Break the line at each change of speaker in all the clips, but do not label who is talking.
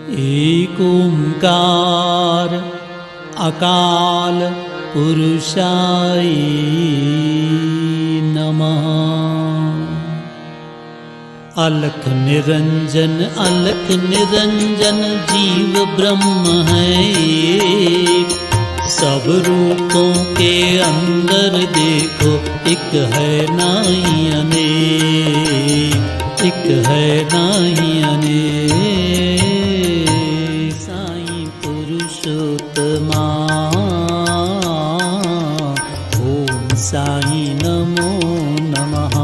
एक ओंकार अकाल पुरुषाय नमः। अलख निरंजन जीव ब्रह्म है एक। सब रूपों के अंदर देखो एक है नाहीं अनेक, एक है नाहीं अनेक। साईं पुरुषोत्तमा ओम साईं नमो नमः।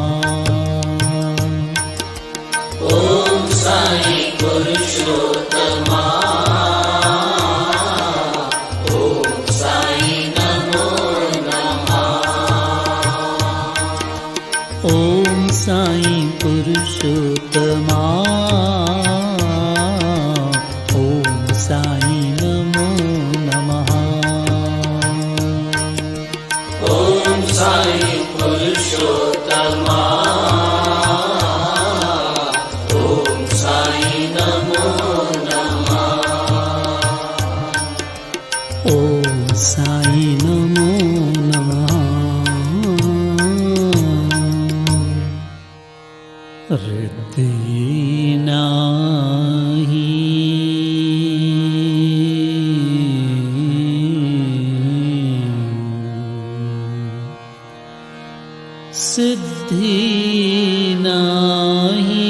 ओम साईं पुरुषोत्तमा ओम साईं नमो नमः।
ओम साईं पुरुषोत्तमा ओम साईं नमो नमः।
ओम साईं पुरुषोत्तमा ओम साईं नमो नमः।
ओम साईं नमो नमः। हृदय नाही सिद्धि नाही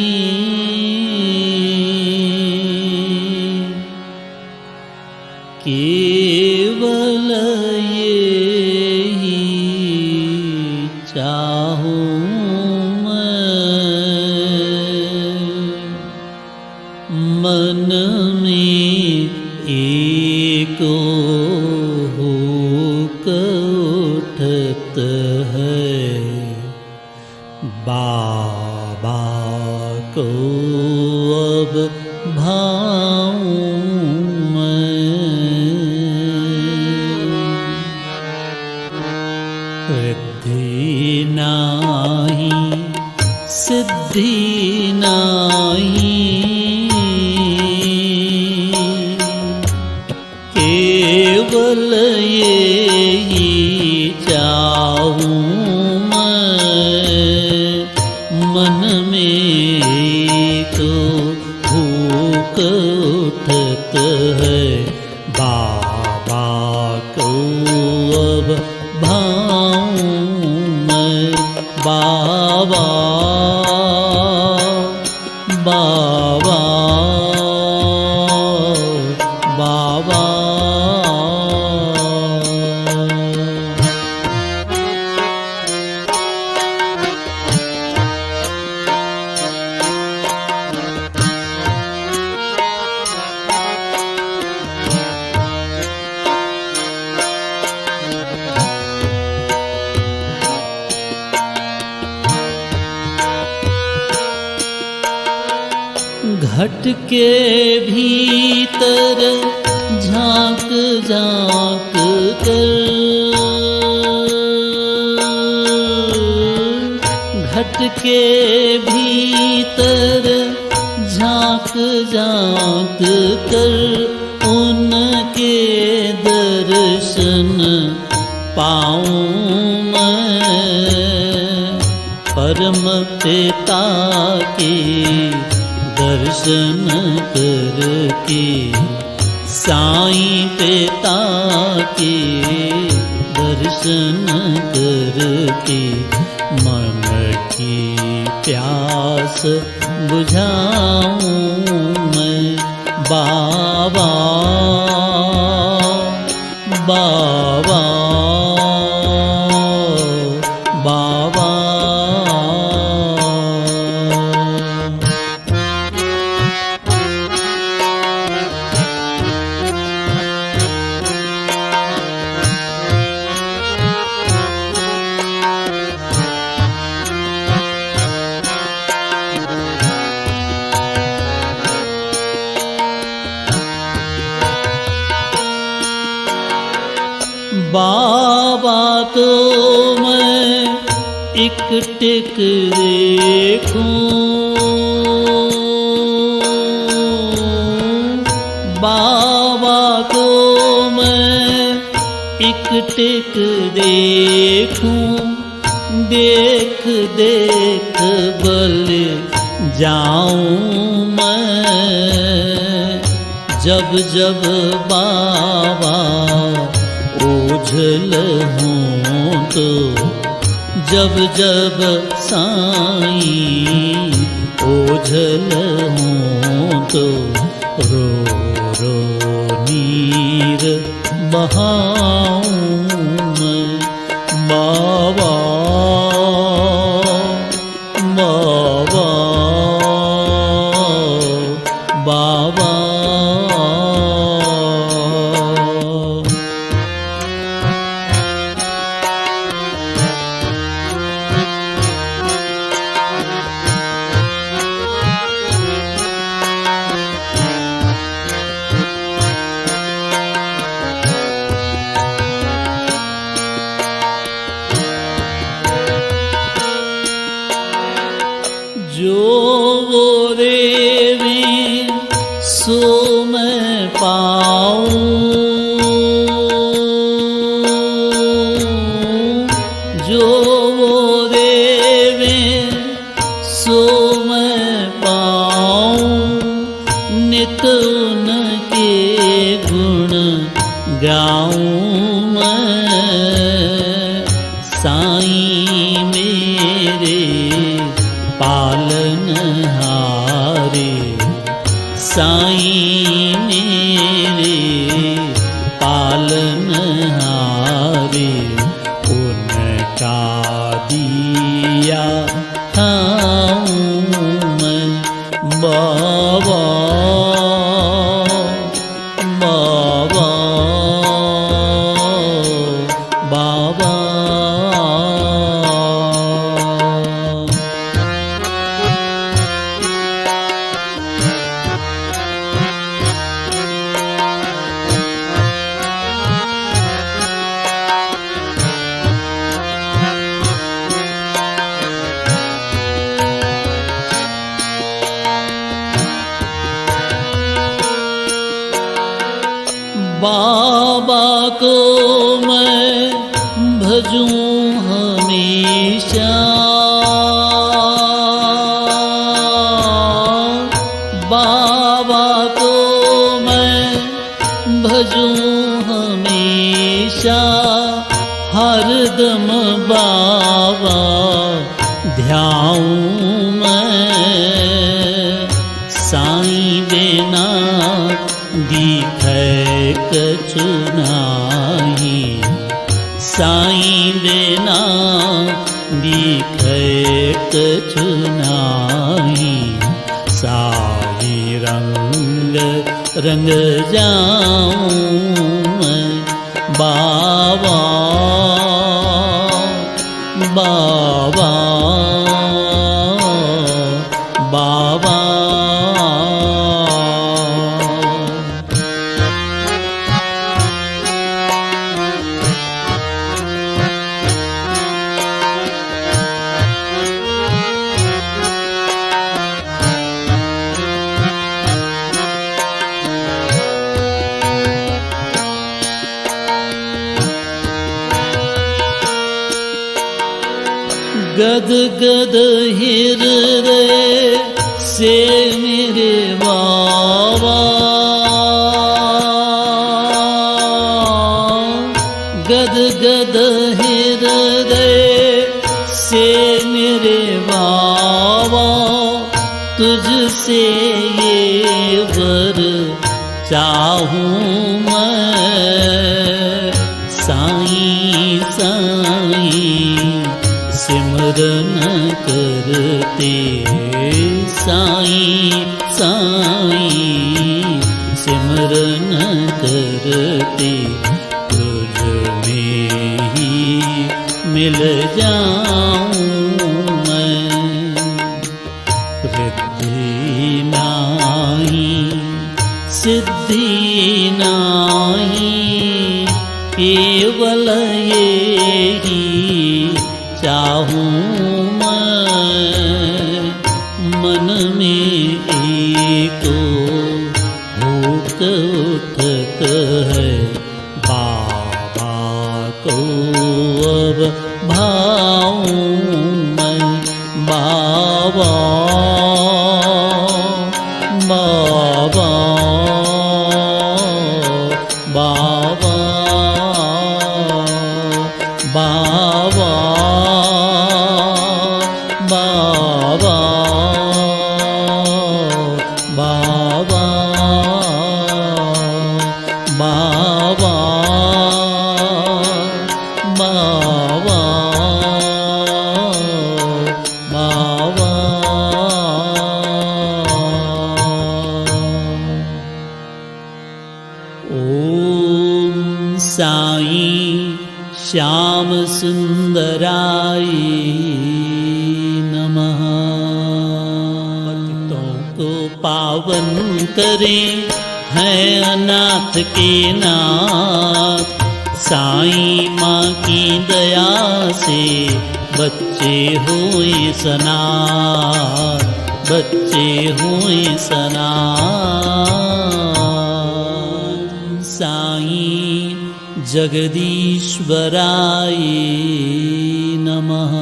केवल ये ही चाहूं मन में एको होकर उठत है। बाबा को अब भाऊं मैं। रिद्धि नाही सिद्धि नाही केवल ये ही चाहूं मैं। मन में तो भूख उठत है। बाबा को अब भाऊं मैं। बाबा बाबा बाबा। घट के भीतर झांक झांक कर, घट के भीतर झांक झांक कर उनके दर्शन पाऊं मैं। परम पिता के दर्शन करके साईं पिता के दर्शन करके मन की प्यास बुझाऊं मैं। बाबा बाबा बाबा। बाबा को मैं एक टिक देखूं, बाबा को मैं एक टिक देखूं, देख देख बल जाऊं मैं। जब जब बाबा ओझल हूँ तो, जब जब साईं ओझल हूँ तो, रो रो नीर बहाऊं मैं। बाबा बाबा बाबा। जो वो देवे सो मैं पाऊं, जो वो देवे सो मैं पाऊं। नित उनके गुण गाऊं मैं। साईं मेरे पालनहारे, साईं मेरे पालनहारे। उनका दिया खाऊं मैं। बाबा बाबा बाबा। बाबा को मैं भजूं हमेशा, बाबा को मैं भजूं हमेशा। हरदम बाबा ध्याऊं मैं। साईं बिना दिखे कछु नाही, साईं बिना दिखे कछु नाही। साई रंग रंग जाऊं मैं। बाबा बाबा बाबा। गद गद हृदय से मेरे बाबा, गद गद हृदय से मेरे बाबा। तुझसे ये वर चाहूं मैं। साईं साईं सिमरन करते, साईं साईं सिमरन करते। तुझ में ही मिल जाऊं मैं। रिद्धि नाहीं सिद्धि नाहीं, केवल यही चाहूं मैं। मन में एको भूख उठत उठत है बाबा को अब भाऊं मैं बाबा बाबा बाबा बाबा बाबा बाबा बाबा बाबा बाबा ओम साईं श्याम सुंदराय नमः। भक्तों को पावन करे हैं अनाथ के नाथ, साईं माँ की दया से बच्चे हुए सनाथ, बच्चे हुए सनाथ। साईं जगदीश्वराय नमः।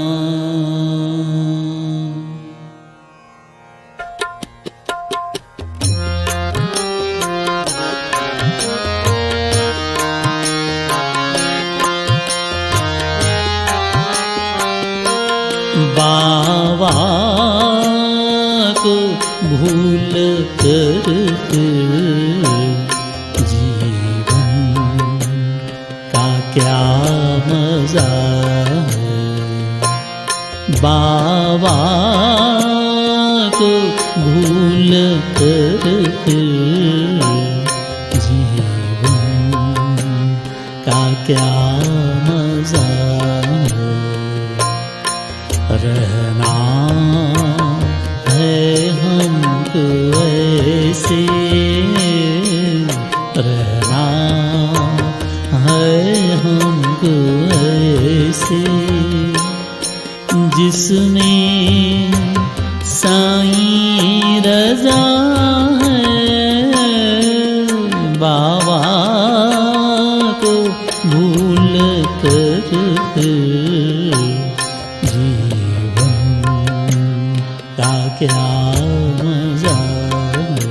बाबा को भूल कर जीवन का क्या मजा है। बाबा को भूल कर जीवन का क्या मजा है। रहना है हमको ऐसे, रहना है हमको ऐसे, जिसमें साईं रज़ा है। बाबा को भूल कर का क्या मजा है।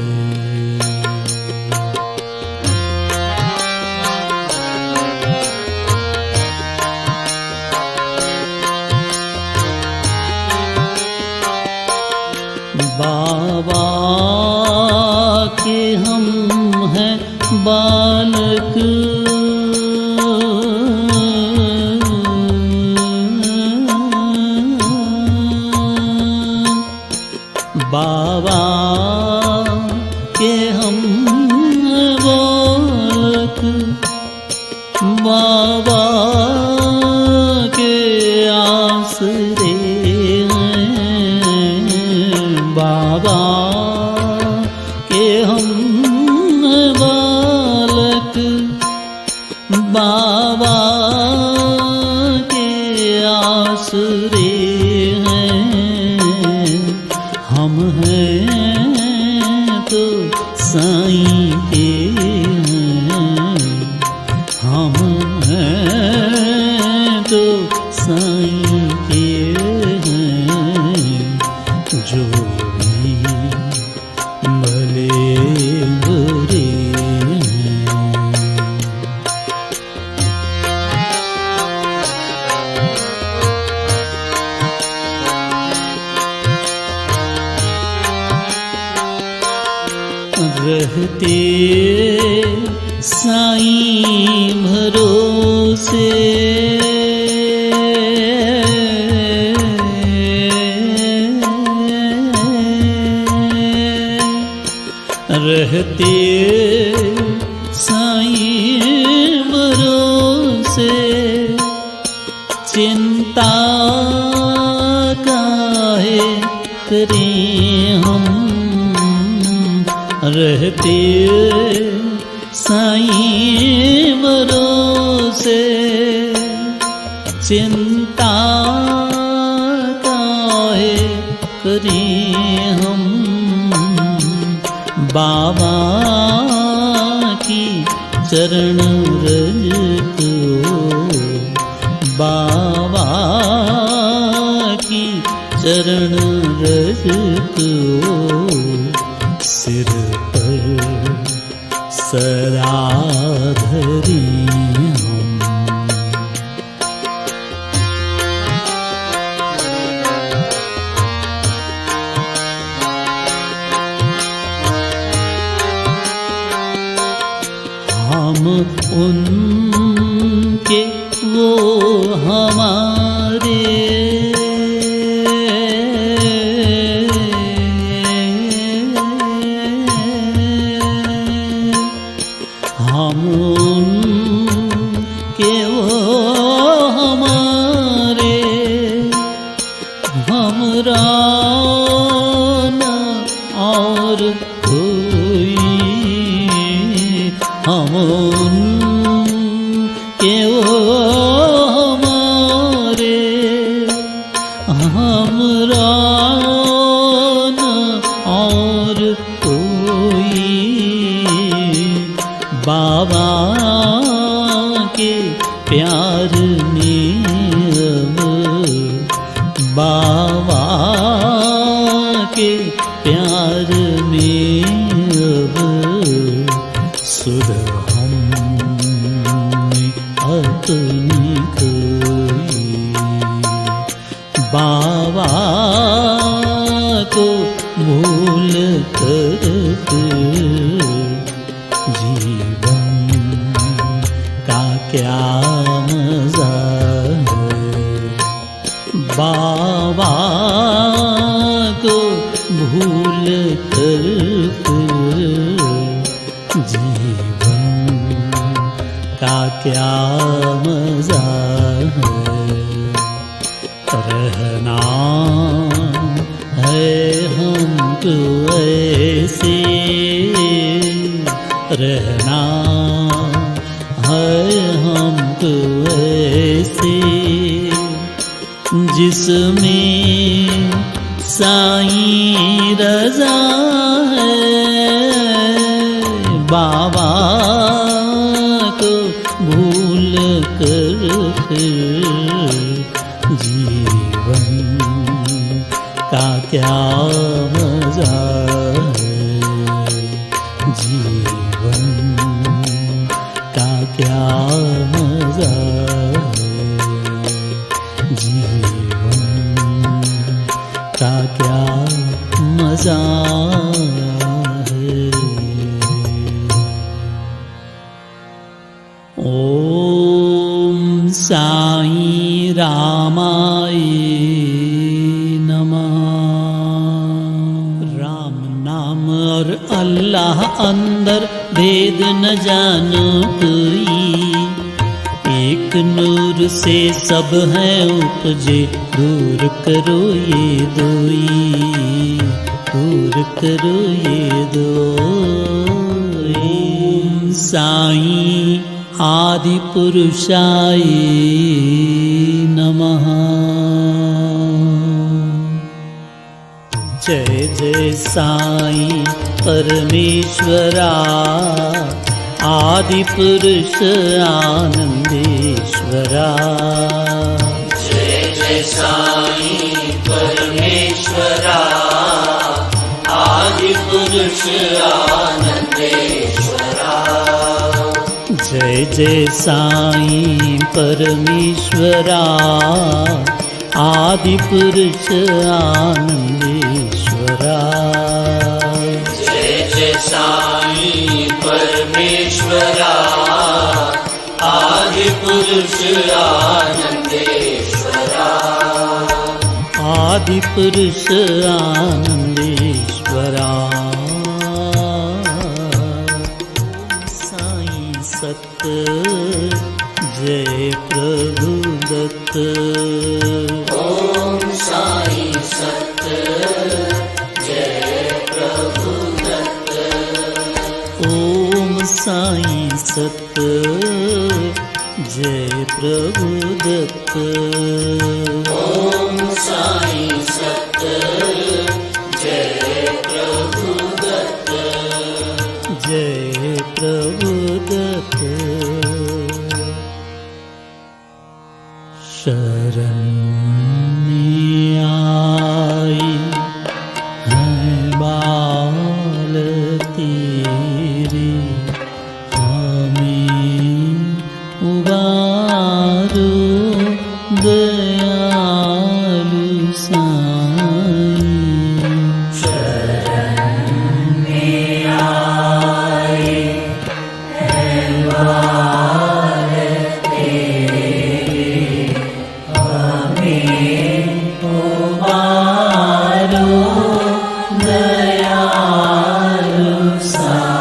बाबा के हम हैं बालक, बाबा के हम बालक, बाबा के आसरे हैं। बाबा के हम बालक, बाबा के आसरे हम हैं तो साईं के हैं। हम हैं तो साईं के हैं। जो भी भले बुरे हैं। रहते साईं भरोसे, रहते साईं भरोसे, चिंता काहे करें हम। रहते साईं भरोसे, चिंता काहे करें हम। बाबा चरण रज को बाबा की चरण रज को सिर पर सदा धरी हम। हम उनके वो हमारे हम उनके वो हमारे हमरा न और कोई हम उनके वो हमारे हमरा न और कोई बाबा के प्यार में अब बाबा के प्यार में अब सुध हमने अपनी खोई बाबा को भूल कर जीवन का क्या मजा है बाबा को भूल कर जीवन का क्या मजा है रहना है हमको ऐसे रहना है हमको ऐसे जिसमें साईं रज़ा है बाबा को भूल कर जीवन का क्या मजा है जीवन का क्या मजा है जीवन का क्या मजा है। ओम साईं रामाय नमः। राम नाम और अल्लाह अंदर भेद न जानो कोई एक नूर से सब है उपजे दूर करो ये दोई दूर करो ये दोई। साईं आदि पुरुषाय नमः। जय जय साईं परमेश्वरा आदि पुरुष आनंदेश्वरा।
जय जय साईं परमेश्वरा आदि पुरुष आनंदेश्वरा।
जय जय साईं परमेश्वरा आदि पुरुष आनंदेश्वरा।
जय जय साईं परमेश्वरा आदि पुरुष आनंदेश्वरा।
आदि पुरुष आनंदेश्वरा। साईं सत जय प्रभु दत्त।
ओम साईं सत जय प्रभु दत्त।
ओम साईं सत जय प्रभु दत्त।
ओम साईं सत जय प्रभु दत्त।
जय प्रभु दत्त शरण में आई है बाल तेरे हमें उबारो दयालु साईं
शरण में आए हैं बाल तेरे हमें उबारो दयालु साईं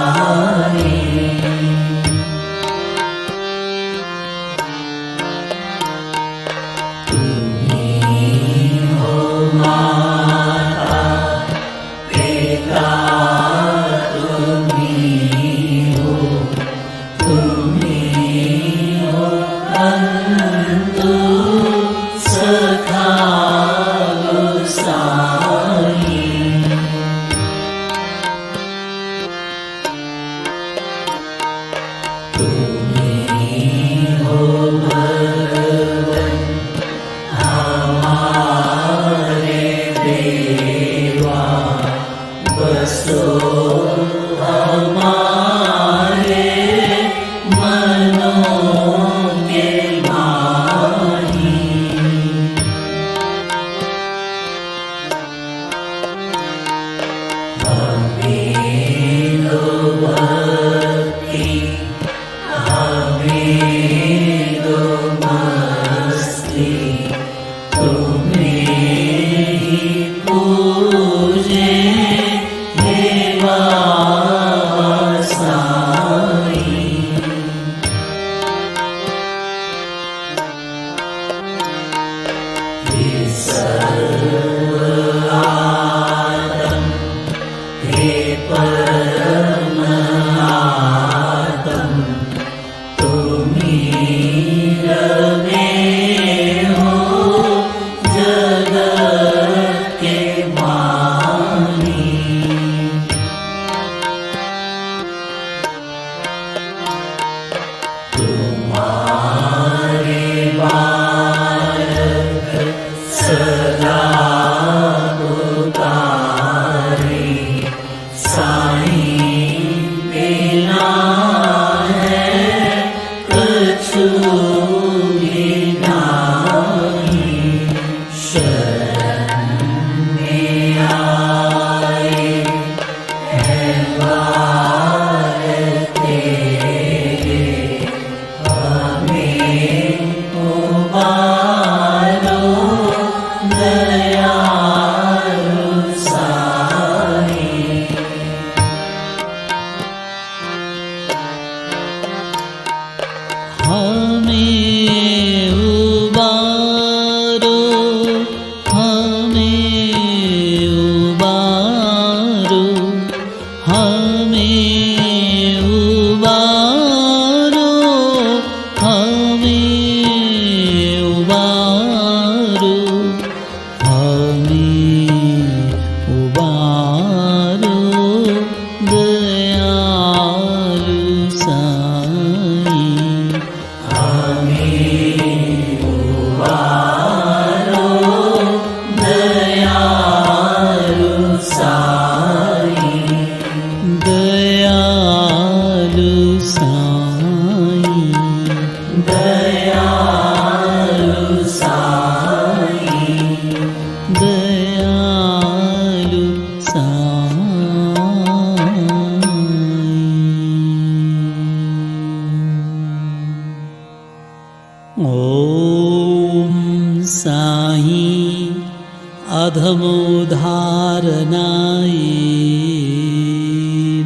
अधमोद्धारणाय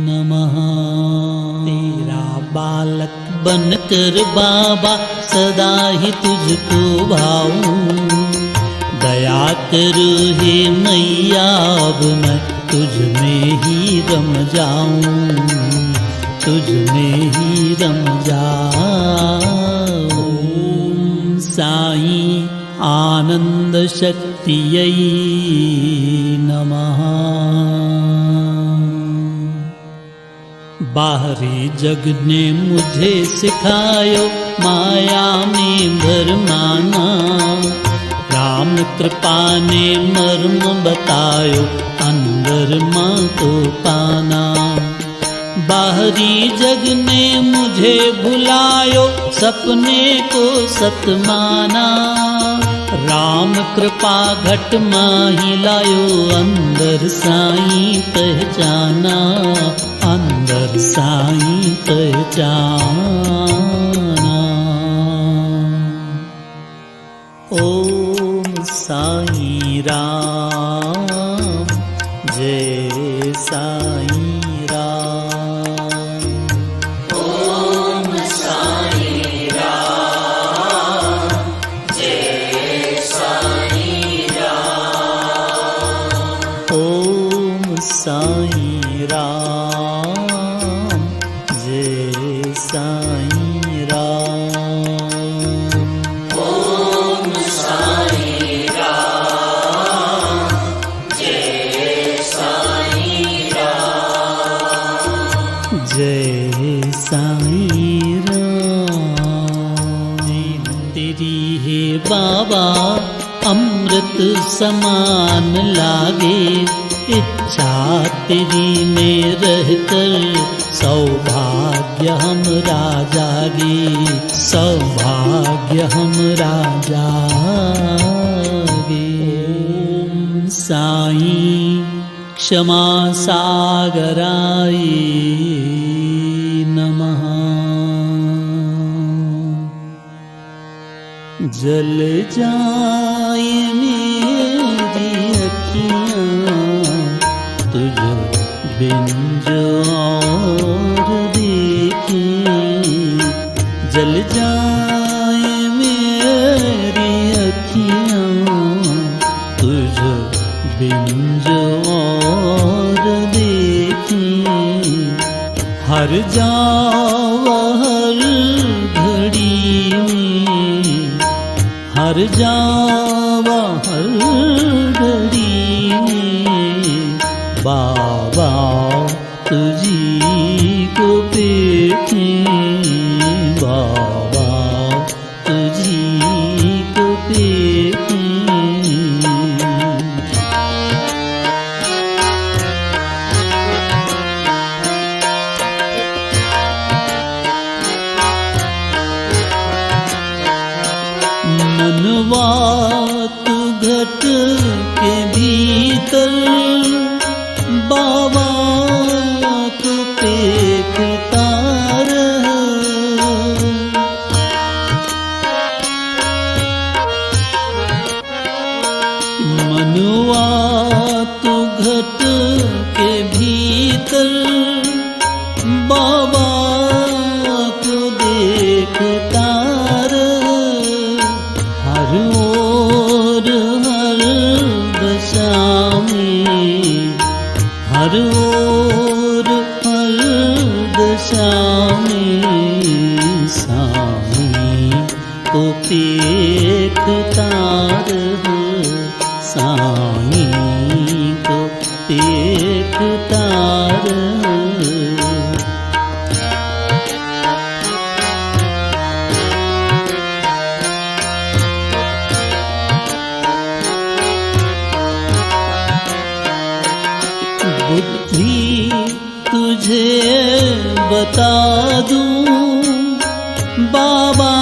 नमः। तेरा बालक बनकर बाबा सदा ही तुझको भाऊं, दया करो हे मैया अब मैं तुझ में ही रम जाऊं, तुझ में ही रम जाऊं। साईं आनंद शक्तियै नमः। बाहरी जग ने मुझे सिखायो माया में भरमाना, राम कृपा ने मर्म बतायो अंदर माँ को पाना। बाहरी जग ने मुझे भुलायो सपने को सत माना, राम कृपा घट माही लायो अंदर साईं पहचाना, अंदर साईं पहचाना। ओम साईं राम जय साईं राम।
ओम साईं राम जय साईं राम।
ओम साईं राम जय साईं राम।
ओम साईं राम जय साईं राम।
जय साईं राम। तेरी है बाबा अमृत समान लागे, इच्छा तेरी में रहकर सौभाग्य हमरा जागे, सौभाग्य हमरा जागे। ओम साईं क्षमा सागराय नमः। जल जाए मेरी अखियाँ तुझ बिन जो और देखे, जल जाए मेरी अखियाँ तुझ बिन जो और देखे। हर जावा हर घड़ी में, हर जावा हर घड़ी में बाबा तुझी को देखे, बाबा तुझी को देखे। मनवा तू घट के भीतर बाबा को देखता रह। मनवा तू घट के भीतर बाबा को देखता रह। हर ओर हर दशा में, हर ओर हर दशा में साईं को देखता रह, साईं को देखता रह। बुद्धि तुझे बता दूं बाबा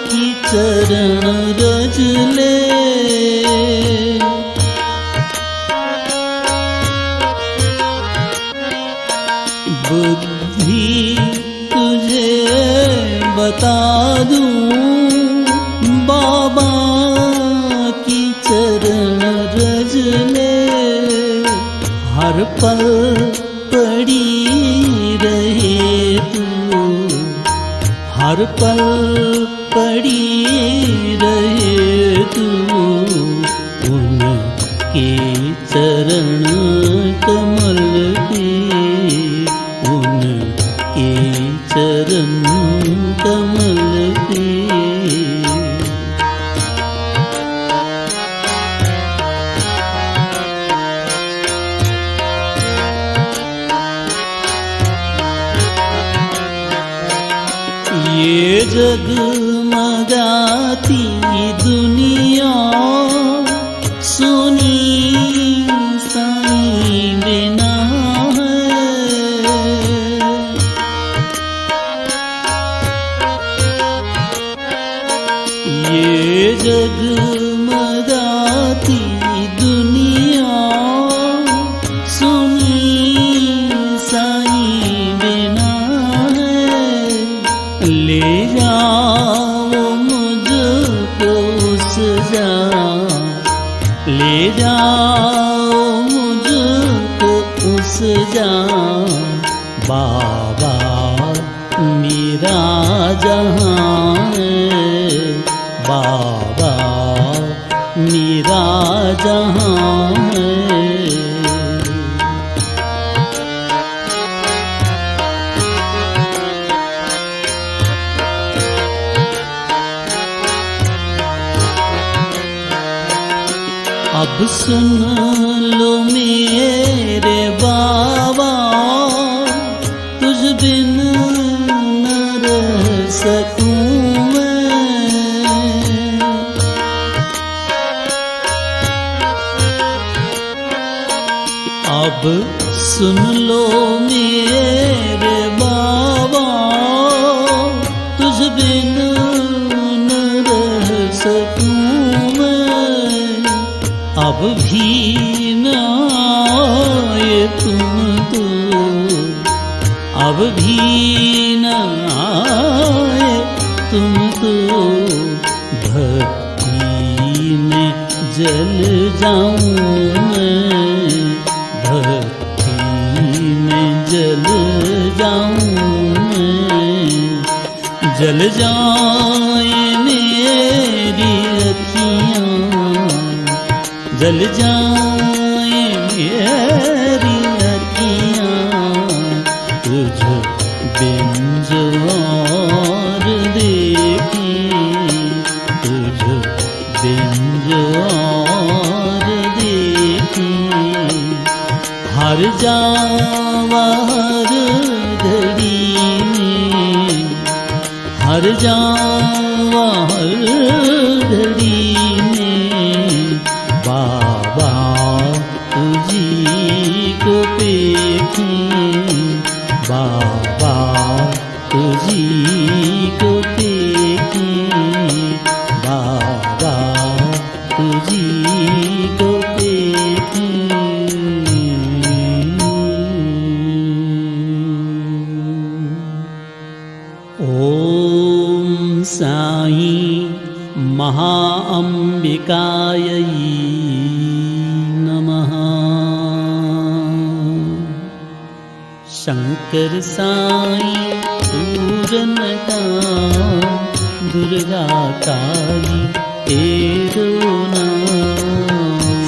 की चरण रज ले। बुद्धि तुझे बता दूं बाबा की चरण रज ले। हर पल पड़ी रहे तू, हर पल पड़ी रहे तू उनके चरण कमल पे, उनके चरण कमल पे। ये जगमगाती दुनिया सुनी साईं बिना है। ये जगमगाती दुनिया सुनी साईं बिना है। ले जाओ मुझको उस जा, ले जाओ मुझको उस जा, बाबा मेरा जहां है, बाबा मेरा जहां है। अब सुन लो मेरे बाबा, तुझ बिन न रह सकूं मैं। अब सुन लो मेरे बाबा, तुझ बिन न रह सकूं मैं। अब भी न आए तुम तो, अब भी न आए तुम तो, भक्ति में जल जाऊं मैं, भक्ति में जल जाऊं मैं। जल जाए मेरी अखियां, जल जाए मेरी अखियां, तुझ बिन जो और देखी, तुझ बिन जो और देखी। हर जावा हर घड़ी में, हर जावा हर घड़ी में, बाबा तुझी को देखें, बाबा तुझी को देखें, बाबा तुझी को देखें। ओम साईं महाअंबिकायै नमः। शंकर साईं पूरनकाम, दुर्गा काली तेरो नाम।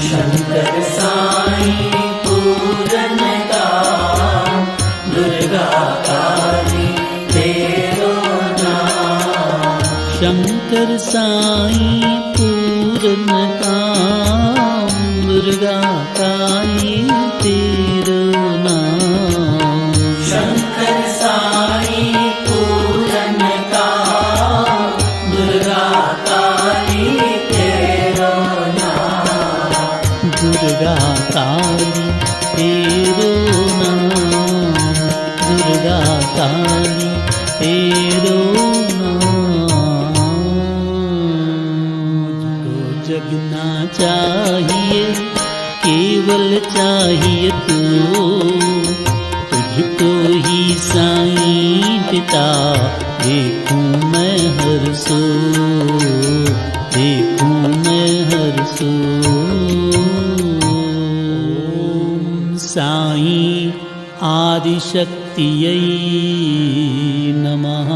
शंकर साईं पूरनकाम, दुर्गा काली तेरो नाम।
शंकर साईं पूरनकाम, दुर्गा काली तेरो नाम।
शंकर साईं पूरनकाम, दुर्गा काली तेरो नाम।
दुर्गा काली तेरो नाम, दुर्गा काली तेरो नाम। मुझको जगना चाहिए, केवल चाहिए तू, तुझको ही साईं पिता देखूं मैं हर सो, देखूं मैं हर सो। ओम साईं आदिशक्तियै नमः।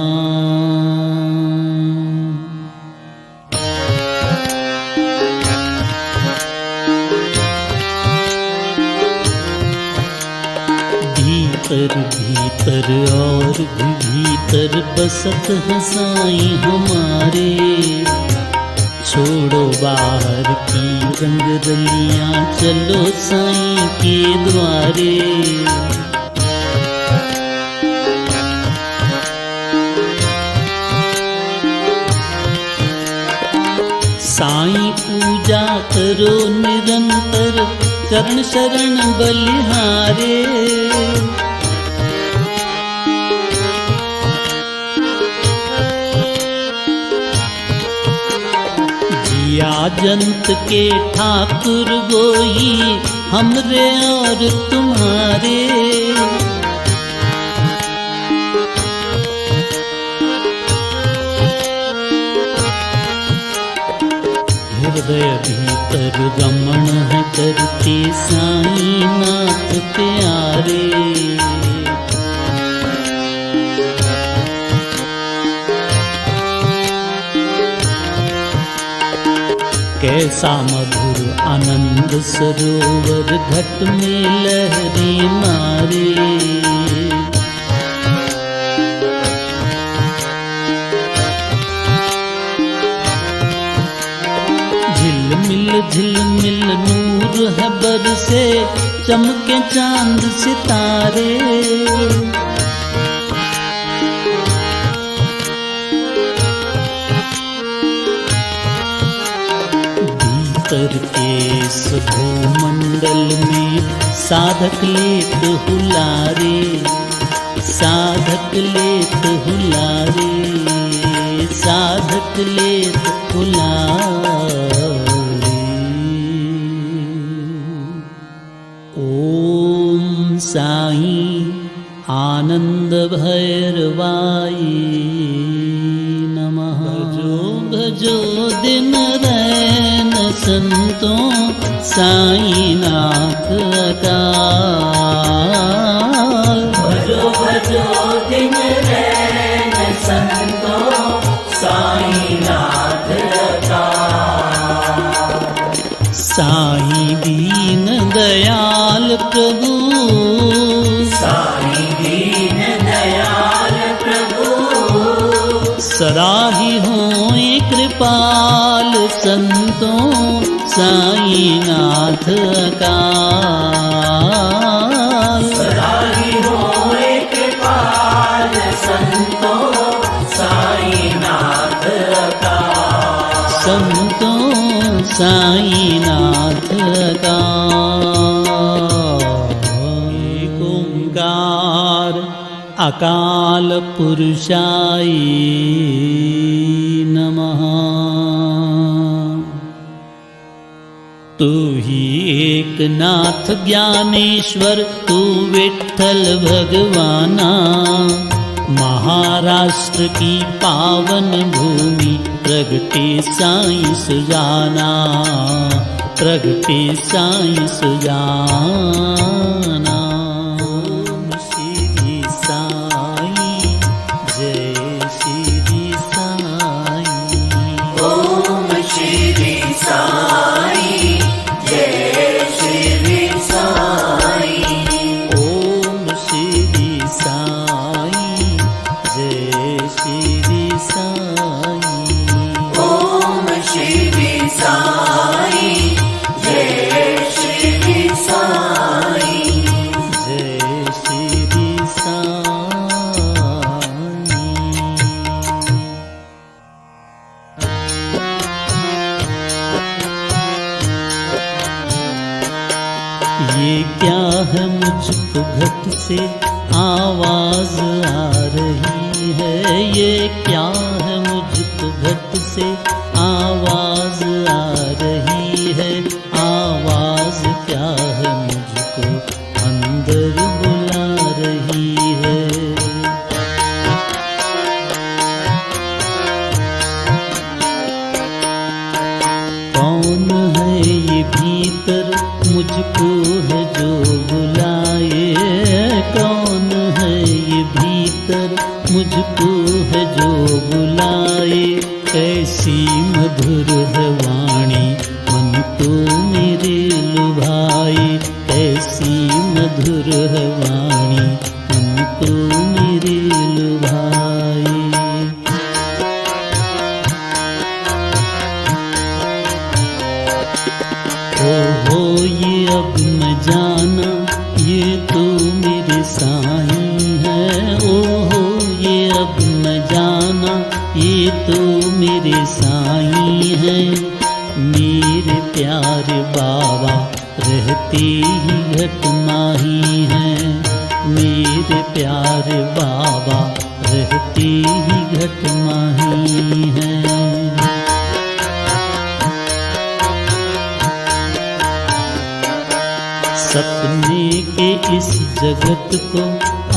भीतर भीतर और भी भीतर बसत है साईं हमारे, छोड़ो बाहर की रंग रलियां, चलो साईं के द्वारे। साईं पूजा करो निरंतर, चरण शरण बलिहारे। जिया जंत के ठाकुर गोई, हमरे और तुम्हारे। हृदय भीतर रमण है करते साईं नाथ प्यारे। कैसा मधुर आनंद सरोवर, घट में लहरी मारे। झिलमिल नूर है बरसे, चमके चांद सितारे। भीतर के भूमंडल में साधक लेत हुलारे, साधक लेत हुलारे, साधक लेत हुलारे। ओम साईं आनंद भैरवाय नमः। भजो भजो दिन रैन संतों, साईं नाथ अकाल।
भजो भजो दिन रैन संतों, साईं नाथ अकाल।
साईं दीन दयाल प्रभु,
साईं दीन दयाल प्रभु।
सदा ही होए कृपाल संतों, साईं नाथ अकाल।
सदा ही होए कृपाल संतों, साईं नाथ अकाल।
संतों साईं नाथ अकाल। एक ओंकार अकाल पुरुषाय नमः। तू ही एक नाथ ज्ञानेश्वर, तू विठ्ठल भगवाना। महाराष्ट्र की पावन भूमि, प्रगटे साईं सुजाना, प्रगटे साईं सुजाना। ओम श्री साईं जय श्री साईं।
ओम श्री साईं जय श्री साईं।
ओम श्री साईं जय श्री साईं।
ओम श्री साईं जय श्री साईं।
जय श्री साईं। ये क्या है मुझको घट से आवाज आ रही है, ये क्या है मुझको घट से आवाज आ रही है। आवाज क्या है मुझको अंदर बुला रही है। कौन है ये भीतर मुझको है जो बुलाए। कौन है ये भीतर मुझको है जो बुलाए। कैसी मधुर है वाणी मन को मेरे लुभाए। कैसी मधुर है वाणी मन को मेरे लुभाए। हो ये अब मैं जाना, ये तो मेरे साईं है। ओहो ये अब मैं जाना, ये तो मेरे साईं है। प्यारे बाबा रहते ही घट माही हैं। मेरे प्यारे बाबा रहते ही घट माही हैं। सपने के इस जगत को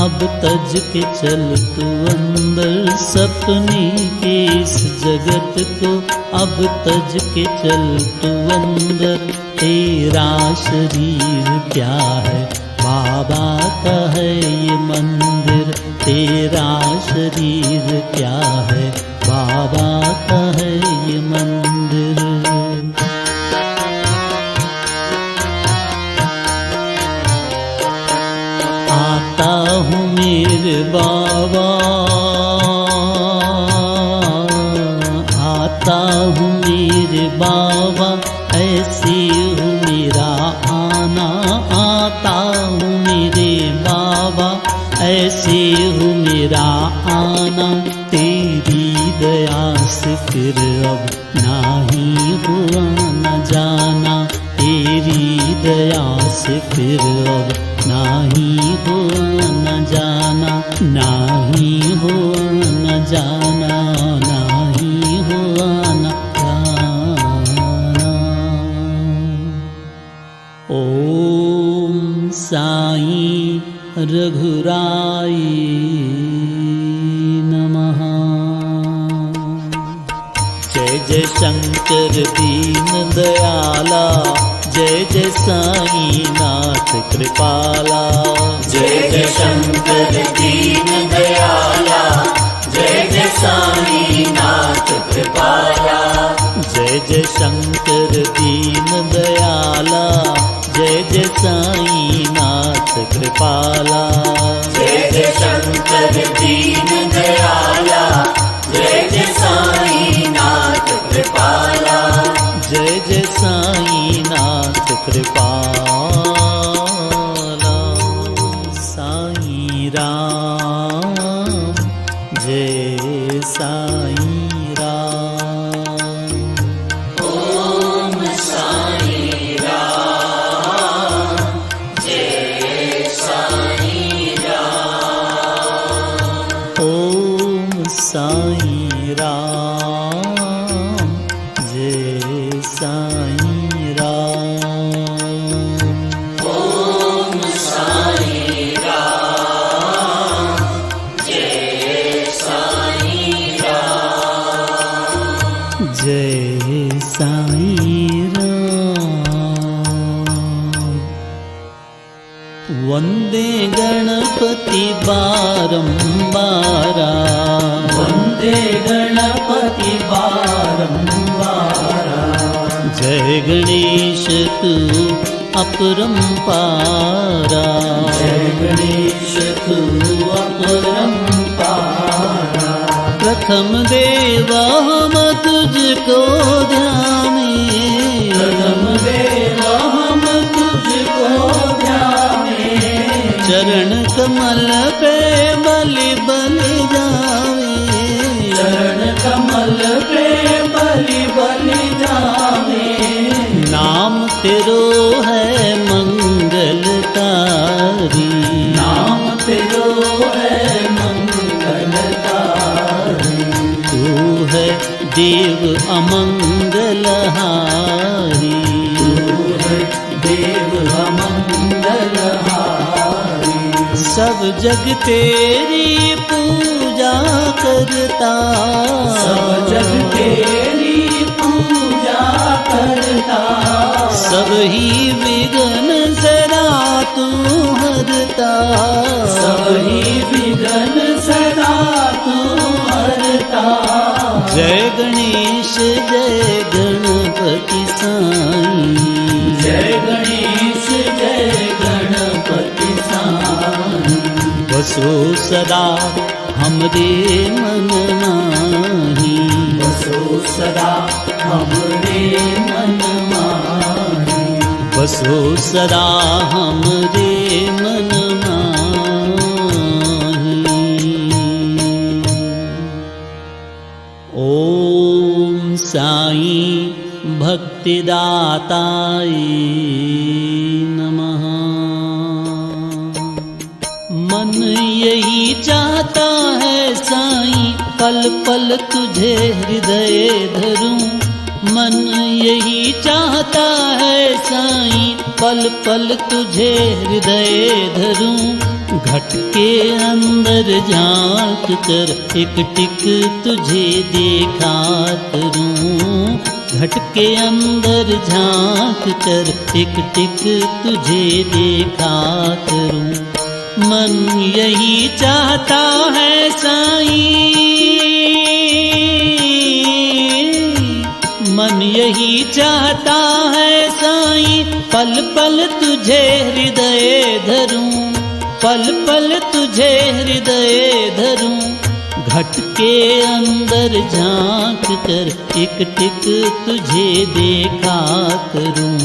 अब तज के चल तू अंदर। सपने के इस जगत को अब तज के चल तू अंदर। तेरा शरीर क्या है बाबा का है ये मंदिर। तेरा शरीर क्या है बाबा का है ये मंदिर। आता हूँ मेरे बाबा, आता हूँ मेरे बाबा, ऐसे हूँ मेरा आना। आता हूँ मेरे बाबा, ऐसे हूँ मेरा आना। तेरी दया से फिर अब नाही हुआ न जाना। तेरी दया से फिर अब नाही हुआ न जाना। नाही हुआ न जाना, नाही हुआ न जाना। ओम साईं रघुराई नमः। जय जय शंकर दीन दयाला, जय जय साईं नाथ कृपाला।
जय जय शंकर दीन दयाला, जय जय साईं नाथ कृपाला।
जय जय शंकर दीन दयाला, जय जय साईं नाथ कृपाला।
जय जय शंकर दीन दयाला, जय जय साईं नाथ कृपाला।
जय जय साईं नाथ कृपाला। साईं राम, जय साईं राम।
ओम साईं राम, जय साईं राम।
ओम साईं राम, जय साईं राम।
ओम साईं राम, जय साईं राम।
जय साईं राम। वंदे गणपति बारंबारा,
वंदे गणपति बारंबारा।
जय गणेश तू अपरंपारा।
जय गणेश तू अपरंपारा।
प्रथम देवा हम तुझको ध्याने।
प्रथम देवा हम तुझको ध्याने।
चरण कमल पे बलि बलि जावे।
चरण कमल पे बलि बलि जावे।
नाम तेरो है मंगलकारी।
नाम तेरो है मंगलकारी।
तू है देव अमंगलहारी।
तू है देव अमंगलहारी।
सब जग तेरी पूजा करता।
सब जग तेरी पूजा करता।
सब ही विघ्न सदा तू हरता।
सब ही विघ्न सदा तू हरता।
जय गणेश जय गणपति साईं।
जय गणेश जय गणपति साईं।
बसो सदा हमरे मन माही।
बसो सदा हमरे मन माही।
बसो सदा हमरे मन माही। ओम साईं भक्तिदाताय नमः। मन यही चाहता है साईं, पल पल तुझे हृदय धरूं। मन यही चाहता है साईं, पल पल तुझे हृदय धरूं। घट के अंदर झांक कर एक टिक तुझे देखा करूं। घट के अंदर झांक कर एक टिक तुझे देखा करूं। मन यही चाहता है साईं, मन यही चाहता है साईं, पल पल तुझे हृदय धरूं। पल पल तुझे हृदय धरूं। घट के अंदर झांक कर एक टिक तुझे देखा करूं।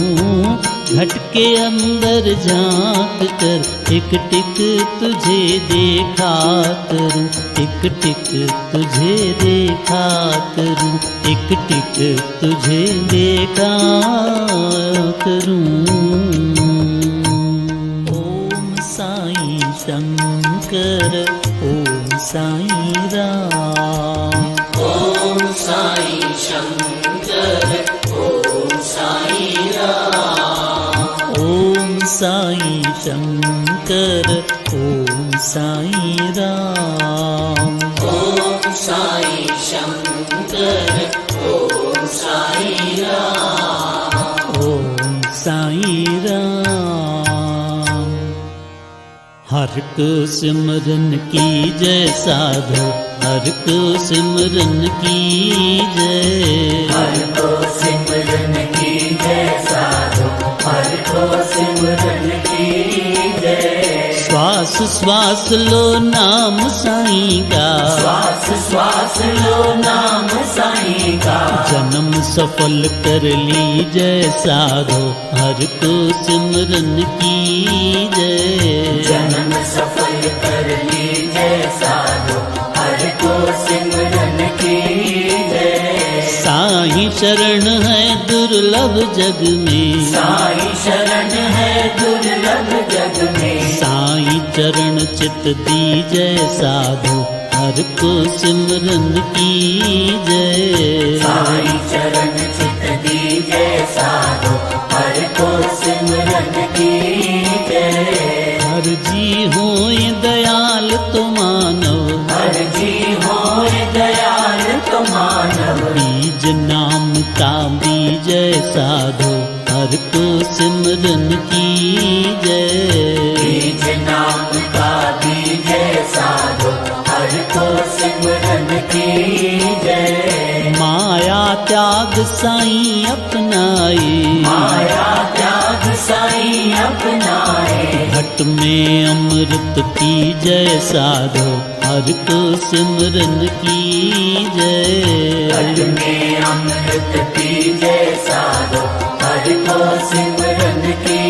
घट के अंदर झांक कर एक टिक तुझे देखा करूं। एक टिक तुझे देखा करूं। एक टिक तुझे देखा करूं। ओम साईं शंकर, ओम साईं राम।
ओम साईं शंकर, ओम साईं राम।
ओम साईं शंकर, ओम साईं राम।
ओम साईं शंकर, ओम साईं राम।
ओम साईं राम। हर को सिमरन की जय साधो, हर को सिमरन की जय।
हर को सिमरन की जय साधो, हर को सिमरन की जय।
श्वास श्वास लो नाम साईं का,
श्वास श्वास लो नाम साईं का।
जन्म सफल कर ली जय साधो, हर को सिमरन की जय।
जन्म सफल कर ली जय साधो, हर को सिमरन की जय।
साईं शरण है दुर्लभ जग में,
साईं शरण है दुर्लभ जग में।
साईं चरण चित दीजय साधो, हर को सिमरन की जय।
साईं चरण चित दीजय साधो, हर को सिमरन की जय।
हर जी होए दयाल तो मानव,
हर जी होए दयाल तो मानव।
बीज नाम का बीजय साधो, हर को सिमरन की जय।
बीज नाम का बीजय साधो, हर को सिमरन की जय।
माया त्याग साईं अपनाए,
माया त्याग साईं अपनाए।
घट में अमृत की जय साधो, हर को सिमरन की जय।
घट में अमृत की जय साधो, हर को सिमरन की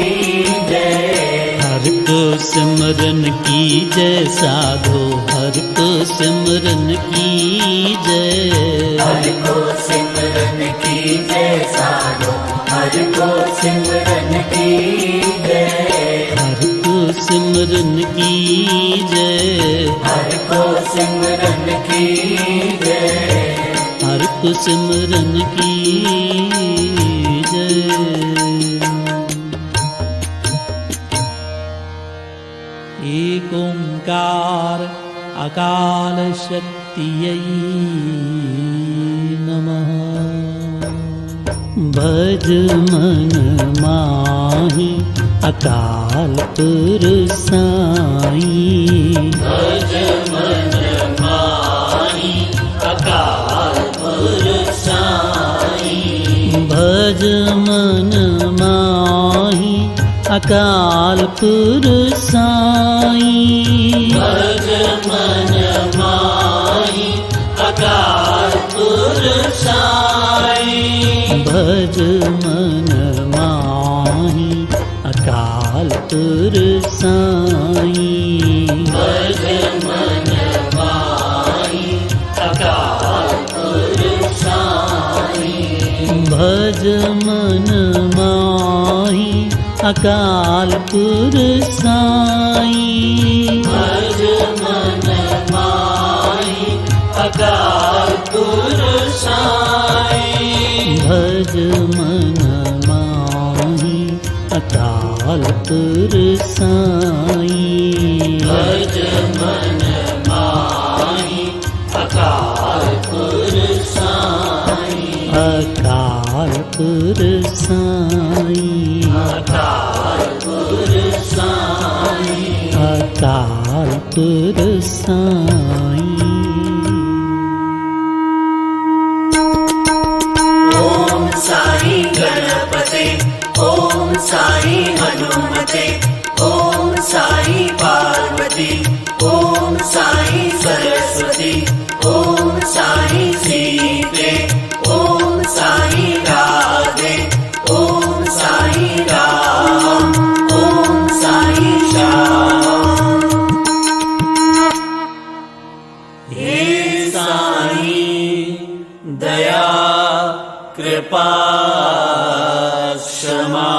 जय।
हर को सिमरन की जय साधो, हर को सिमरन की जय।
हर को सिमरन की जय साधो, हर को सिमरन की जय।
हर को सिमरन की जय।
हर को सिमरन की जय।
हर को सिमरन की जय। एक ओंकार अकाल शक्तियै नमः। भज मन माहि अकाल पुरुष साईं।
भज मन माहि अकाल पुरुष साईं।
भज मन माहि अकाल पुरुष साईं।
भज मन माहि अकाल पुरुष साईं।
भज मन माहि अकाल पुरुष साईं।
भज मन माहि अकाल पुरुष साईं।
भज भज मन माही अकाल पुरख साईं।
भज मन माही अकाल पुरख साईं।
भज मन माही अकाल पुरख साईं।
भज मन माही अकाल पुरख साईं।
अकाल पुरख साईं।
अकाल पुरख साईं।
अकाल पुरख साईं।
ओम साई गणपते, ओम साई हनुमते, ओम साई पार्वती, ओम साई सरस्वती, ओम साई सीते, ओम साई राधे, ओम साई राम, ओम साई श्याम। हे साई दया कृपा क्षमा।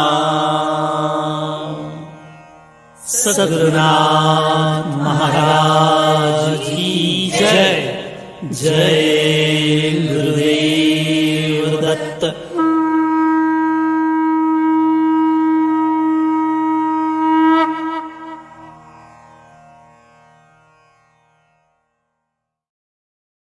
सद्गुरुनाथ महाराज की जय। जय गुरुदेव दत्त।